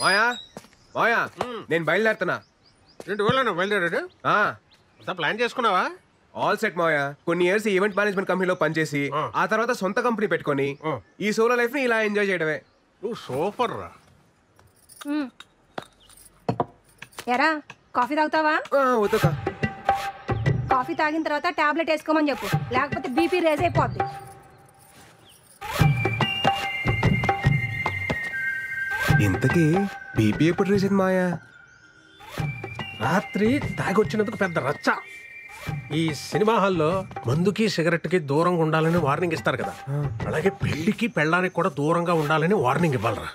మాయా మాయా నేను బయలుదేరుతున్నా. 2 ఊళ్ళో బయలుదేరాడు. అంతా ప్లాన్ చేసుకున్నావా? ఆల్ సెట్ మాయా. కొన్ని ఇయర్స్ ఈవెంట్ మేనేజ్మెంట్ కంపెనీలో పనిచేసి ఆ తర్వాత సొంత కంపెనీ పెట్టుకొని ఈ సోలో లైఫ్ ని ఇలా ఎంజాయ్ చేయడమే. నువ్వు సూపర్ రా. ఎరా కాఫీ తాగుతావా? వద్దుకా. కాఫీ తాగిన తర్వాత టాబ్లెట్ వేసుకోమని చెప్పు, లేకపోతే బీపీ రేజ్ అయిపోద్ది. ఇంతకీ బీపీ ఎప్పుడు రీసెంట్ మాయా? రాత్రి తాగొచ్చినందుకు పెద్ద రచ్చ. ఈ సినిమా హాల్లో మందుకి సిగరెట్ కి దూరంగా ఉండాలని వార్నింగ్ ఇస్తారు కదా, అలాగే పెళ్లికి పెళ్ళానికి కూడా దూరంగా ఉండాలని వార్నింగ్ ఇవ్వాలరా.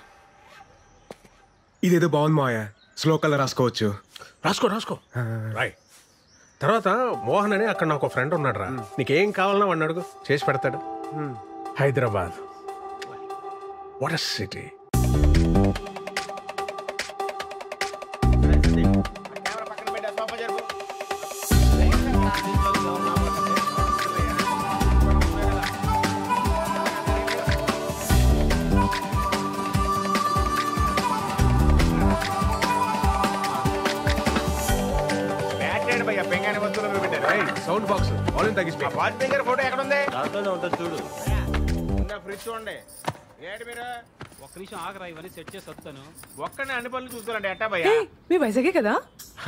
ఇదేదో బాగుంది మాయా. స్లో కలర్ రాసుకోవచ్చు. రాసుకో రాసుకో రాయ్. తర్వాత మోహన్ అని అక్కడ నాకు ఫ్రెండ్ ఉన్నాడు రా, నీకేం కావాలన్నా వాడిని అడుగు, చేసి పెడతాడు. Hyderabad what a city. Sound box volume తగ్గిస్తా. వాచ్ ఫింగర్ ఫోటో ఎక్కడ ఉంది? దాంట్లోనే ఉంటుంది చూడు. ఫ్రిడ్జ్ చూడండి. ఏంటి మీరు ఒక్క నిమిషం ఆగరా, ఇవన్నీ సెట్ చేసి వస్తాను. ఒక్కనే అన్ని పనులు చూసుకోవాలండి. ఎట్టా భయ్యా? మీ వైజాగే కదా?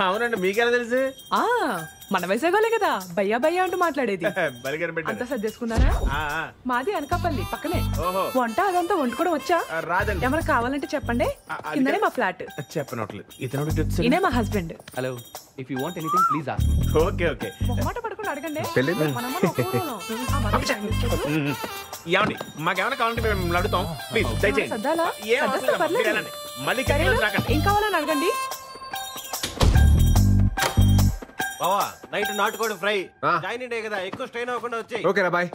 అవునండి, మీకెలా తెలుసు? మన వైజాగోలే కదా భయ్యా భయ్యా అంటూ మాట్లాడేది. అంతా సర్దేసుకున్నారా? మాది అనకాపల్లి పక్కనే. వంట అదంతా వండుకోవడం వచ్చా? రాదండి. ఏమైనా కావాలంటే చెప్పండి, కిందనే మా ఫ్లాట్. చెప్పనట్లేదు. ఇతను ఈయనే మా husband. Hello, if you want anything please ask me. Okay okay. మొహమాట పడుకుని అడగండి. ఏమండి మాకేమైనా కావాలంటే మేము అడుగుతాం. ప్లీజ్ దయచేయండి. సర్దాలా? ఏం అవసరం లేదు. మీరు వెళ్ళండి. మళ్ళీ రాకండి. ఏం కావాలని అడగండి. బావా నైట్ నాటుకోడి ఫ్రై. జాయిన్ డే కదా, ఎక్కువ స్ట్రెయిన్ అవ్వకుండా వచ్చాయి. ఓకేరా bye.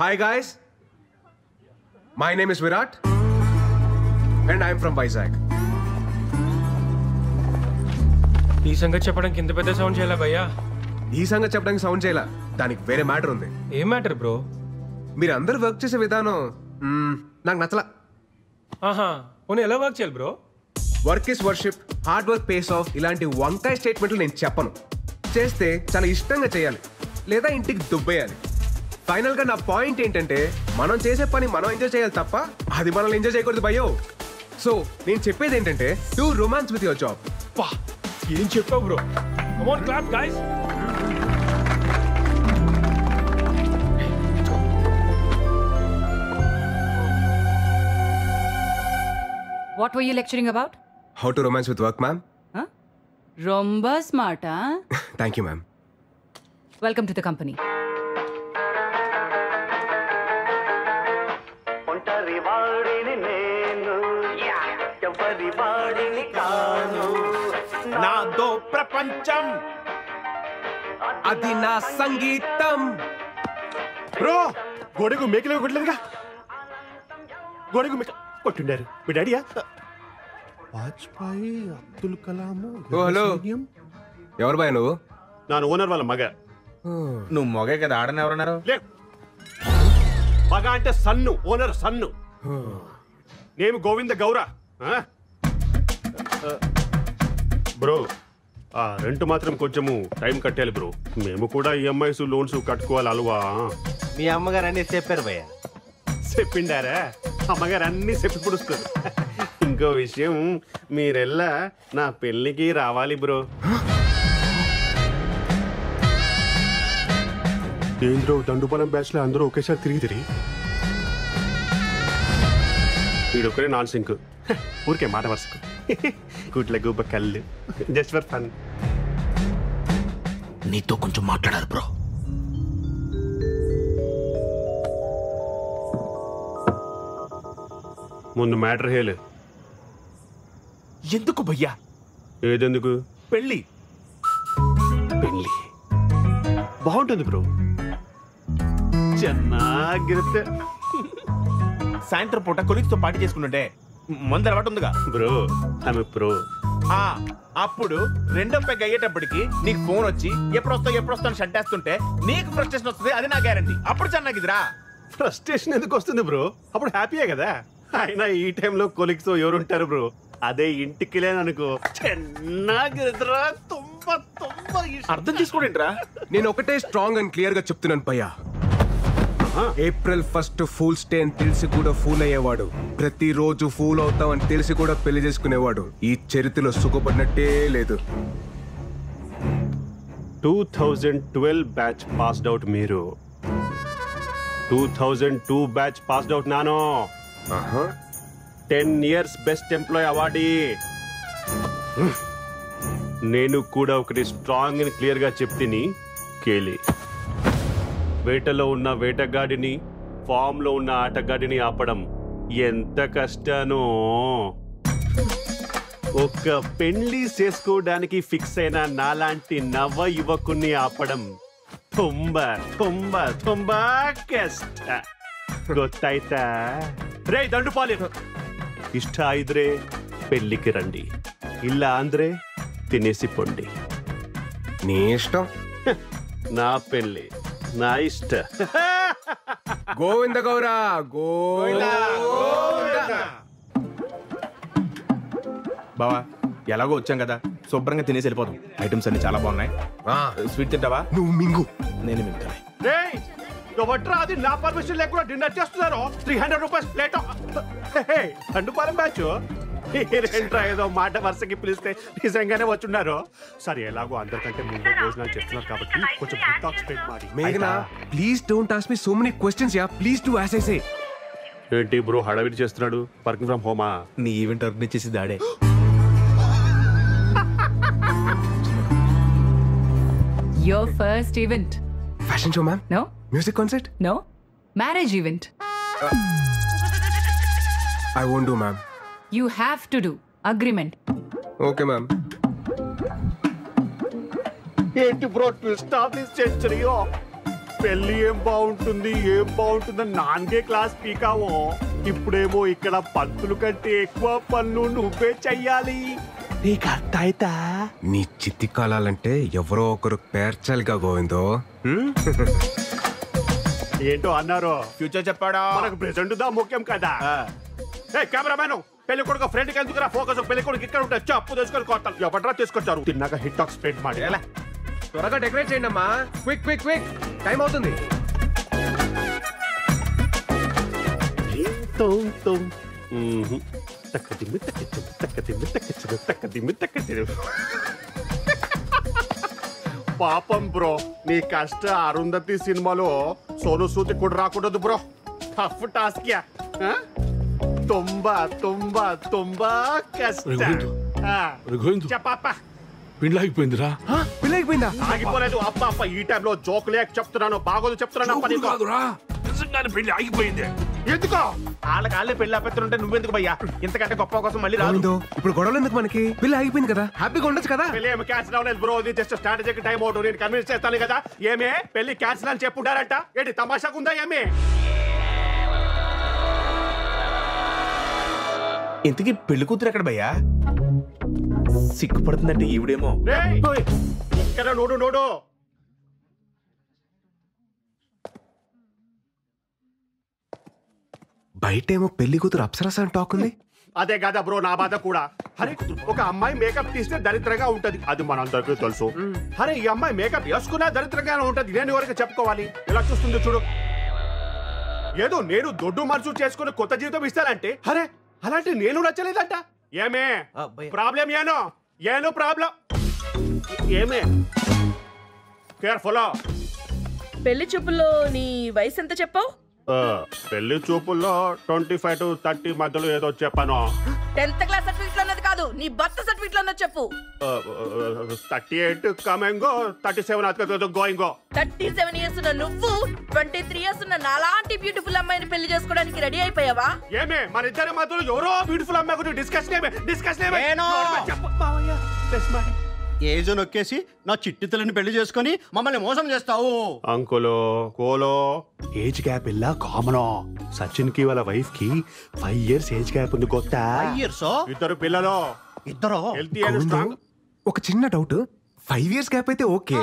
Hi guys, my name is Virat and I am from Vizag. ఈ సంగతి చెప్పడానికి ఇంత పెద్ద సౌండ్ చేయాలా భయ్యా? ఈ సంగతి చెప్పడానికి సౌండ్ చేయాల, దానికి వేరే మ్యాటర్ ఉంది. ఏం మ్యాటర్ బ్రో? మీరు అందరు వర్క్ చేసే విధానం నాకు నచ్చలా. ఆహా, పోనీ ఎలా వర్క్ చేయాలి bro? Work is worship, hard work pays of ఇలాంటి వంకాయ స్టేట్మెంట్లు నేను చెప్పను. చేస్తే చాలా ఇష్టంగా చేయాలి, లేదా ఇంటికి దుబ్బేయాలి. ఫైనల్ గా నా పాయింట్ ఏంటంటే, మనం చేసే పని మనం ఎంజాయ్ చేయాలి తప్ప అది మనల్ని ఎంజాయ్ చేయకూడదు భయ్యో. సో నేను చెప్పేది ఏంటంటే, do romance with your job. పా ఏం చెప్పావు bro? Come on clap guys. What were you lecturing about? How to romance with work, ma'am. Huh? Romba smart, huh? Thank you, ma'am. Welcome to the company. నాదో ప్రపంచం, అది నా సంగీతం. Bro గొడుగు మేకలో కొట్టలేదుగా. గొడుగు మేక కొట్టుండారు మీ డాడీయా? వాజ్పేయి, అబ్దుల్ కలాం. హలో, ఎవరు బాయ్ నువ్వు? నాను ఓనర్ వాళ్ళ మగ. నువ్వు మొగే కదా, ఆడని ఎవరన్నారు? మగ అంటే సన్ను, ఓనర్ సన్ను. నేను గోవింద గౌర. బ్రో ఆ రెంట్ మాత్రం కొంచెము టైం కట్టాలి బ్రో. మేము కూడా ఈఎంఐస్ లోన్స్ కట్టుకోవాలి అలవా. మీ అమ్మగారు అన్ని చెప్పారు భయ్య. చెప్పిండారా? అమ్మగారు అన్ని చెప్పి పుడుస్తారు. ఇంకో విషయం, మీరెల్లా నా పెళ్ళికి రావాలి బ్రో. ఏంద్రో దండుపాలెం బ్యాచ్ లో అందరూ ఒకేసారి తిరిగి వీడొక్కడే నాన్ సింక్. ఊరికే మాట వరుసకు. గుట్ల గుబ్బ కళ్ళు. Just for fun. నీతో కొంచెం మాట్లాడాలి బ్రో. ముందు మ్యాటర్ హేలు. ఎందుకు భయ్యా? ఏదెందుకు? పెళ్ళి పెళ్ళి బాగుంటుంది బ్రో. ಚೆನ್ನಾಗಿರುತ್ತೆ. సాయంత్రం పూట కొలిక్స్తో పార్టీ చేసుకుంటుంటే మందు అలవాటు ఉందిగా బ్రో. ఆమె ప్రో. అప్పుడు రెండో పెగ్ అయ్యేటప్పటికి నీకు ఫోన్ వచ్చి ఎప్పుడు వస్తావు షంటేస్తుంటే నీకు ఫ్రస్ట్రేషన్ వస్తుంది. అది నా గ్యారంటీ. అప్పుడు చెన్నాగిదిరా. ఫ్రస్ట్రేషన్ ఎందుకు వస్తుంది బ్రో? అప్పుడు హ్యాపీయే కదా. అయినా ఈ టైంలో కొలిక్స్ ఎవరుంటారు బ్రో? అదే ఇంటికి లేననుకో ಚೆನ್ನಾಗಿರುತ್ತరా. అర్థం చేసుకోండిరా. నేను ఒకటే స్ట్రాంగ్ అండ్ క్లియర్ గా చెప్తున్నాను భయ్యా. April 1st ఫూల్స్ డే అని తెలిసి కూడా ఫూల్ అయ్యేవాడు, ప్రతిరోజు ఫూల్ అవుతాం అని తెలిసి కూడా పెళ్లి చేసుకునేవాడు ఈ చరిత్రలో సుఖపడినట్టే లేదు. 2012 బ్యాచ్ పాస్డ్ అవుట్ మీరు. 2002 బ్యాచ్ పాస్డ్ అవుట్ నాను. 10 years బెస్ట్ ఎంప్లాయ్ అవార్డీ. నేను కూడా ఒకటి స్ట్రాంగ్ అండ్ క్లియర్ గా చెప్తిని కేలి. వేటలో ఉన్న వేటగాడిని, ఫామ్ లో ఉన్న ఆటగాడిని ఆపడం ఎంత కష్టానో. ఒక పెళ్లి చేసుకోవడానికి ఫిక్స్ అయిన నాలాంటి నవ యువకుని ఆపడం ತುಂಬಾ ತುಂಬಾ ತುಂಬಾ ಕಷ್ಟ. ಗೊತ್ತಾಯ್ತಾ? ರೇ ದಂಡುಪಾಲಿ, ಇಷ್ಟ ಇದ್ರೆ పెళ్లికి రండి, ಇಲ್ಲ ಅಂದ್ರೆ తినేసి పొండి. నీ ఇష్టం. నా పెళ్లి నా ఇష్ట. గోవింద గౌరా గోవింద. బావా ఎలాగో వచ్చాం కదా, శుభ్రంగా తినేసి వెళ్ళిపోతాం. ఐటమ్స్ అన్ని చాలా బాగున్నాయి. స్వీట్ తింటావా? నువ్వు మింగు. నేను మింగుతాను. ఎవట్రా అది నా పర్మిషన్ లేకుండా డిన్నర్ చేస్తున్నారు? 300 రూపీస్ ప్లేట్. దండుపాలెం బ్యాచ్ ఏంట్రా ఏదో మాట వరుసకి పిలిస్తే నిజంగానే వచ్చున్నారు. సరే ఎలాగో అందరికంటే ముందు భోజనాలు చేస్తున్నారు కాబట్టి కొంచెం డిటాక్స్ ప్లేట్ మాడి. మేఘనా please don't ask me so many questions ya. Please do as I say. ఏంటి బ్రో హడావిడి చేస్తున్నాడు? వర్కింగ్ ఫ్రమ్ హోమా? నీ ఈవెంట్ ఆర్గనైజ్ చేసి దాడే. Your first event? Fashion show, ma'am? No. Music concert? No. Marriage event? I won't do, ma'am. You have to do. Agreement. Okay, ma'am. ఏంటి bro twist of this సెంచరీయో? పెళ్లి ఏం బాగుంటుందని నాన్గే class పీకావో. ఇప్పుడేమో ఇక్కడ పంతులు కంటే ఎక్కువ పనులు నువ్వే చెయ్యాలి. నీకు అర్థమైతా? నీ చిత్తి కాలాలంటే ఎవరో ఒకరు పేర్చాలిగా గోవిందో. ఏంటో అన్నారు? ఫ్యూచర్ చెప్పాడా? మనకు ప్రెసెంట్ దా ముఖ్యం కదా. కెమెరామెన్, పెళ్లి కొడుకు ఫ్రెండ్ కి ఎందుకు ఫోకస్? పెళ్లి కొడుకు ఇక్కడ ఉంటే అప్పు తీసుకొని కొట్టాలి. ఎవడ్రా తీసుకొచ్చారు? తిన్నాక హిట్ టాక్ స్ప్రెడ్ ಮಾಡಿ. త్వరగా డెకరేట్ చేయండి అమ్మా. క్విక్ క్విక్ క్విక్, టైం అవుతుంది. పాపం బ్రో, నీ కష్ట అరుంధతి సినిమాలో సోను సూది కూడా రాకూడదు బ్రో. Tough task yeah. ತುಂಬಾ ತುಂಬಾ ತುಂಬಾ కష్ట. చెప్పప్ప. పెళ్లి అయిపోయిందిరా. పెళ్లి అయిపోయిందా? ఆగిపోలేదు. అప్ప ఈ టైంలో జోక్ లేక చెప్తున్నాను, బాగోదు చెప్తున్నాను. నిజంగానే పెళ్లి ఆగిపోయింది. ఎందుకో? వాళ్ళకి పెళ్లి ఆపేస్తుంటే నువ్వెందుకు భయ్యా? ఇంతకంటే గొప్ప కోసం మళ్ళీ రాదు. ఇప్పుడు గొడవలు ఎందుకు మనకి? పెళ్లి అయిపోయింది కదా, హ్యాపీగా ఉండొచ్చు కదా. పెళ్లి ఏమి క్యాన్సిల్ అవ్వలేదు బ్రో. ఇది జస్ట్ స్ట్రాటజీకి టైం అవుట్. నేను కన్విన్స్ చేస్తాను కదా. ఏమే పెళ్లి క్యాన్సిల్ అని చెప్పుంటారంట? ఏంటి తమాషాగా ఉందా ఏమే? ఇంతకీ పెళ్లి కూతురు ఎక్కడ భయ్యా? సిగ్గుపడుతుందంటే ఈవిడేమో. ఇక్కడ నోడు నోడు. బయటేమో పెళ్లి కూతురు అప్సరస అని టాక్ ఉంది. అదే కదా బ్రో నా బాధ కూడా. అరే ఒక అమ్మాయి మేకప్ తీస్తే దరిద్రంగా ఉంటది, అది మనందరికీ తెలుసు. అరే ఈ అమ్మాయి మేకప్ వేసుకున్నా దరిద్రంగానే ఉంటది. నేను ఎవరికి చెప్పుకోవాలి? ఎలా చూస్తుంది చూడు. ఏదో నేను దొడ్డు మనసు చేసుకుని కొత్త జీవితం ఇస్తానంటే, అరే అలాంటి నేను నచ్చలేదంట. ఏమే ప్రాబ్లం? ఏను ప్రాబ్లం ఏమే? కేర్ఫుల్. పెళ్లి చూపుల్లో నీ వయసు ఎంత చెప్పావు? పెళ్లి చూపుల్లో 25 to 30 మధ్యలో ఏదో చెప్పాను. 10th క్లాస్ సర్టిఫికెట్ లో ఉన్నది కాదు, నీ బర్త్ సర్టిఫికెట్ లో ఉన్నది చెప్పు. 38 కమింగ్, 37 గోయింగ్. 37 ఇయర్స్ ఉన్న నువ్వు 23 ఇయర్స్ ఉన్న నాలాంటి బ్యూటిఫుల్ అమ్మాయిని పెళ్లి చేసుకోవడానికి రెడీ అయిపోయావా? ఏమే మన ఇద్దరి మధ్యలో ఎవరో బ్యూటిఫుల్ అమ్మాయి గురించి డిస్కషన్ ఏజ్ నొక్కేసి నా చిట్టి తల్లిని పెళ్లి చేసుకొని మమ్మల్ని మోసం చేస్తావు. అంకులో కోలో ఏజ్ గ్యాప్ ఇలా కామన్. సచిన్ కి వాళ్ళ వైఫ్ కి 5 years ఏజ్ గ్యాప్ ఉంది. కొత్త 5 years? ఇద్దరు పిల్లలు. ఇద్దరు హెల్తీ అండ్ స్ట్రాంగ్. ఒక చిన్న డౌట్, 5 years గ్యాప్ అయితే ఓకే,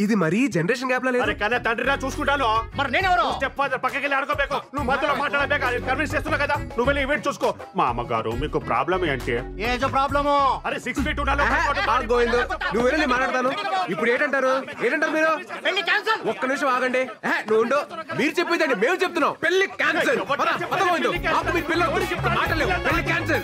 ఇది మరీ జనరేషన్ గ్యాప్ లా లేదు? కానీ తండ్రిరా చూసుకుంటాను. మరి నేనెవరు? స్టెప్ ఫాదర్ పక్కకి వెళ్ళి ఆడుకోಬೇಕು. నువ్వు మధ్యలో మాట్లాడబేక, కన్విన్స్ చేస్తున్నావు కదా, నువ్వు వెళ్ళి ఈవెంట్ చూసుకో. మా అమ్మగారు మీకు ప్రాబ్లం ఏంటి? Age problem. అరే 6 feet ఉండాలి. గోవిందు నువ్వు వెళ్ళి మాట్లాడతాను. ఇప్పుడు ఏంటంటారు మీరు? పెళ్లి క్యాన్సిల్. ఒక్క నిమిషం ఆగండి. నువ్వు ఉండు. మీరు చెప్పేదండి మేము చెప్తున్నాం. పెళ్లి క్యాన్సిల్. పెళ్లి క్యాన్సిల్.